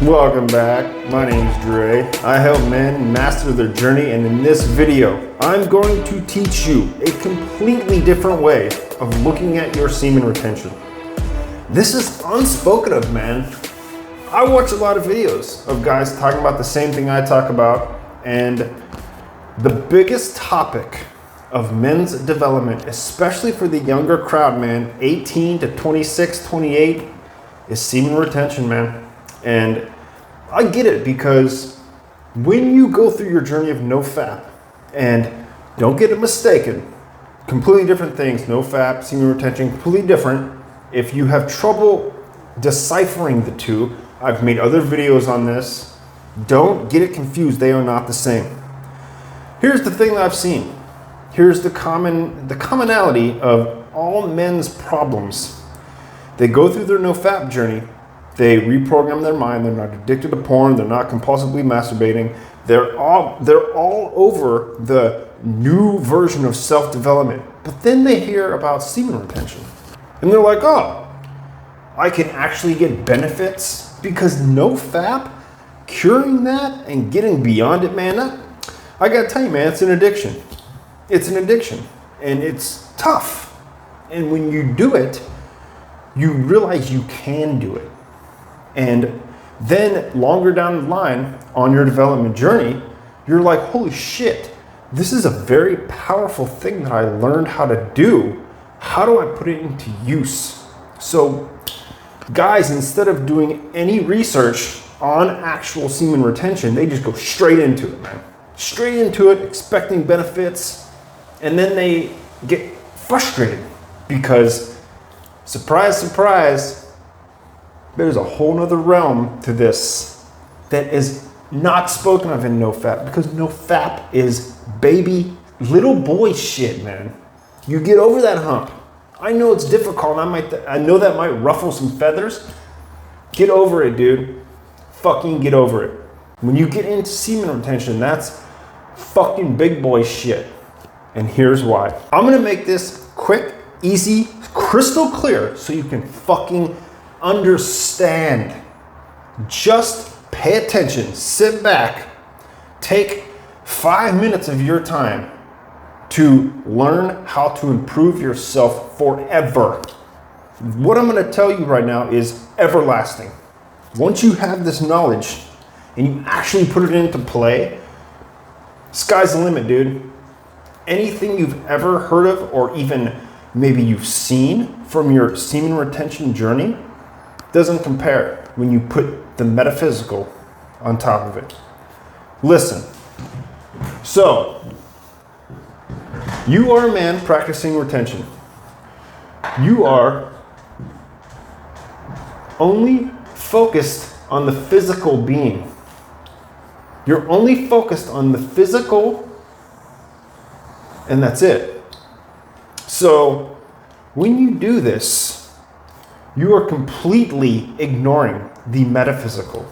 Welcome back. My name's Dre. I help men master their journey, and in this video, I'm going to teach you a completely different way of looking at your semen retention. This is unspoken of, man. I watch a lot of videos of guys talking about the same thing I talk about, and the biggest topic of men's development, especially for the younger crowd, man, 18 to 26, 28, is semen retention, man. And I get it, because when you go through your journey of no FAP, and don't get it mistaken, completely different things, no FAP, semen retention, completely different. If you have trouble deciphering the two, I've made other videos on this. Don't get it confused, they are not the same. Here's the thing that I've seen. Here's the commonality of all men's problems. They go through their no FAP journey. They reprogram their mind. They're not addicted to porn. They're not compulsively masturbating. They're all over the new version of self-development. But then they hear about semen retention. And they're like, oh, I can actually get benefits because no FAP, curing that and getting beyond it, man, I gotta tell you, man, it's an addiction. It's an addiction, and it's tough. And when you do it, you realize you can do it. And then longer down the line on your development journey, you're like, holy shit, this is a very powerful thing that I learned how to do. How do I put it into use? So guys, instead of doing any research on actual semen retention, they just go straight into it, man. Straight into it, expecting benefits. And then they get frustrated because, surprise, surprise, there's a whole nother realm to this that is not spoken of in no FAP, because no FAP is baby little boy shit, man. You get over that hump. I know it's difficult. I know that might ruffle some feathers. Get over it, dude. Fucking get over it. When you get into semen retention, that's fucking big boy shit. And here's why. I'm gonna make this quick, easy, crystal clear so you can fucking understand. Just pay attention, sit back, take 5 minutes of your time to learn how to improve yourself forever. What I'm gonna tell you right now is everlasting. Once you have this knowledge and you actually put it into play, sky's the limit, dude. Anything you've ever heard of, or even maybe you've seen from your semen retention journey, doesn't compare when you put the metaphysical on top of it. Listen, so you are a man practicing retention. You are only focused on the physical being. You're only focused on the physical, and that's it. So when you do this, you are completely ignoring the metaphysical.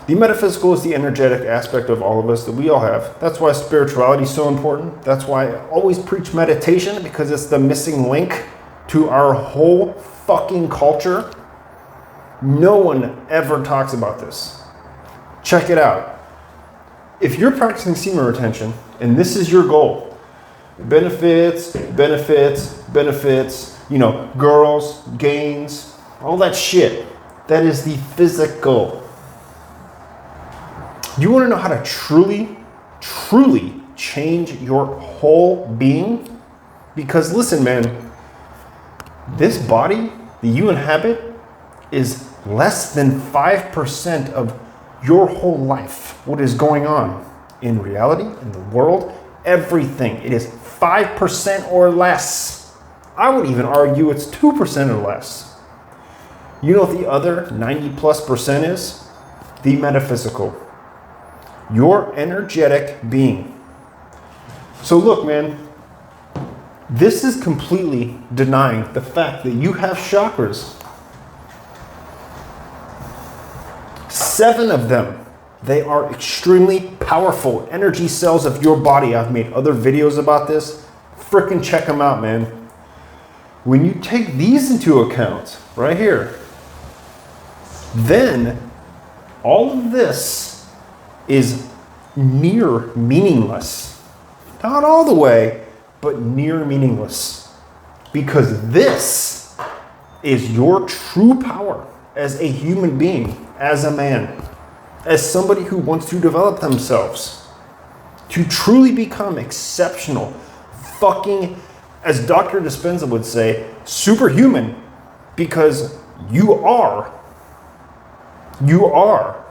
The metaphysical is the energetic aspect of all of us that we all have. That's why spirituality is so important. That's why I always preach meditation, because it's the missing link to our whole fucking culture. No one ever talks about this. Check it out. If you're practicing semen retention and this is your goal, benefits, you know, girls, gains, all that shit. That is the physical. You want to know how to truly change your whole being? Because listen, man, this body that you inhabit is less than 5% of your whole life. What is going on in reality, in the world, everything. It is 5% or less. I would even argue it's 2% or less. You know what the other 90+% is? The metaphysical. Your energetic being. So look, man, this is completely denying the fact that you have chakras. 7 of them. They are extremely powerful energy cells of your body. I've made other videos about this. Frickin' check them out, man. When you take these into account, right here, then All of this is near meaningless. Not all the way, but near meaningless. Because this is your true power as a human being, as a man, as somebody who wants to develop themselves, to truly become exceptional, fucking, as Dr. Dispenza would say, superhuman, because you are. You are.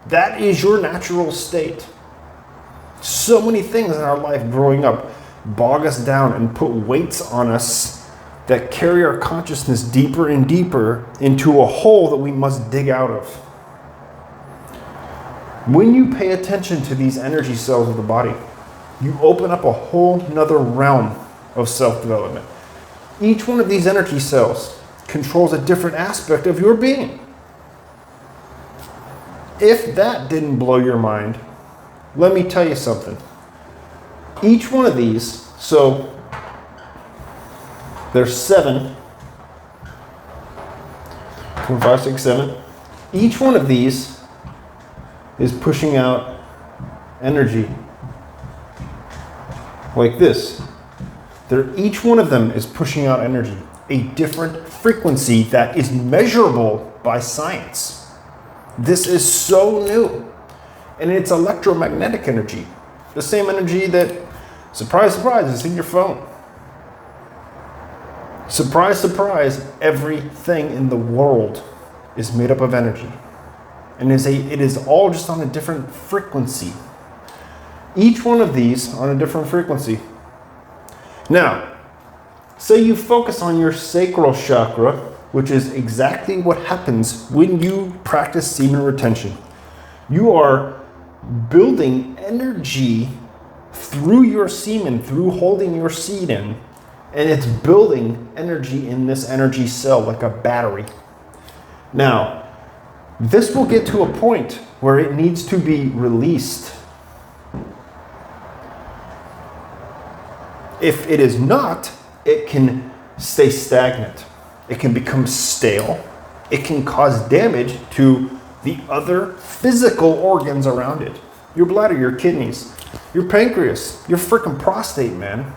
That is your natural state. So many things in our life growing up bog us down and put weights on us that carry our consciousness deeper and deeper into a hole that we must dig out of. When you pay attention to these energy cells of the body, you open up a whole nother realm of self-development. Each one of these energy cells controls a different aspect of your being. If that didn't blow your mind, let me tell you something. Each one of these, so there's 7, 4, 5, 6, 7. Each one of these is pushing out energy like this. Each one of them is pushing out energy, a different frequency that is measurable by science. This is so new. And it's electromagnetic energy. The same energy that, surprise, surprise, is in your phone. Surprise, surprise, everything in the world is made up of energy. And it is all just on a different frequency. Each one of these on a different frequency. Now, say you focus on your sacral chakra, which is exactly what happens when you practice semen retention. You are building energy through your semen, through holding your seed in, and it's building energy in this energy cell like a battery. Now, this will get to a point where it needs to be released. If it is not, it can stay stagnant. It can become stale. It can cause damage to the other physical organs around it. Your bladder, your kidneys, your pancreas, your freaking prostate, man.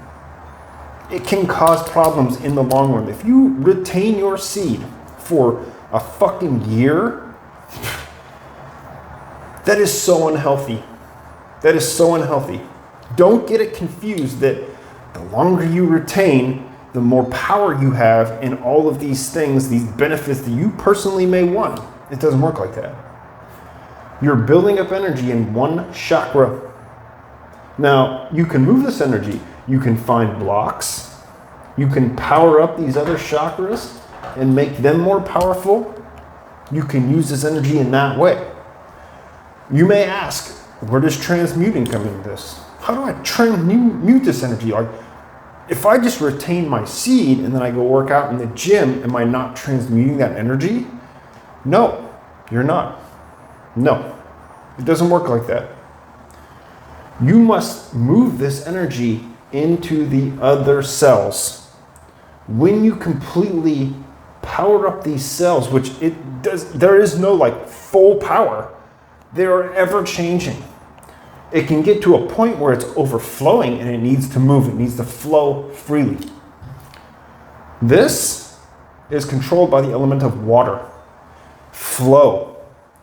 It can cause problems in the long run. If you retain your seed for a fucking year, that is so unhealthy. That is so unhealthy. Don't get it confused that the longer you retain, the more power you have in all of these things, these benefits that you personally may want. It doesn't work like that. You're building up energy in one chakra. Now, you can move this energy. You can find blocks. You can power up these other chakras and make them more powerful. You can use this energy in that way. You may ask, where does transmuting come into this? How do I transmute this energy? Like, if I just retain my seed and then I go work out in the gym, am I not transmuting that energy? No, you're not. No, it doesn't work like that. You must move this energy into the other cells. When you completely power up these cells, which there is no like full power. They are ever changing. It can get to a point where it's overflowing and it needs to move. It needs to flow freely. This is controlled by the element of water. Flow.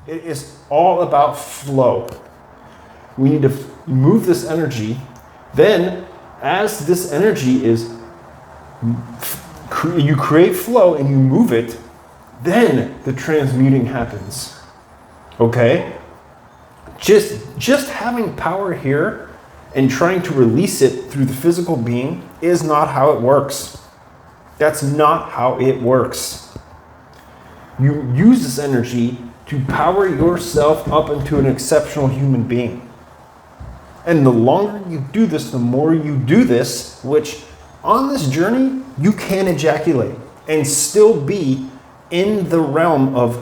It is all about flow. We need to move this energy. Then, as this energy is, you create flow and you move it, then the transmuting happens. Okay? Just having power here and trying to release it through the physical being is not how it works. That's not how it works. You use this energy to power yourself up into an exceptional human being. And the longer you do this, the more you do this, which on this journey, you can ejaculate and still be in the realm of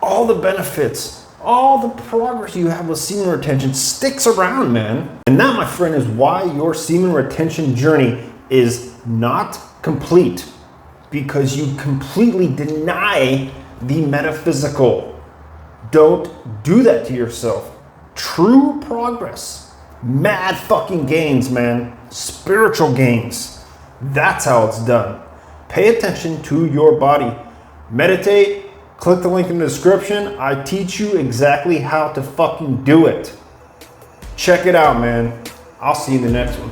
all the benefits, all the progress you have with semen retention sticks around, man. And that, my friend, is why your semen retention journey is not complete, because you completely deny the metaphysical. Don't do that to yourself. True progress, mad fucking gains, man. Spiritual gains. That's how it's done. Pay attention to your body. Meditate. Click the link in the description. I teach you exactly how to fucking do it. Check it out, man. I'll see you in the next one.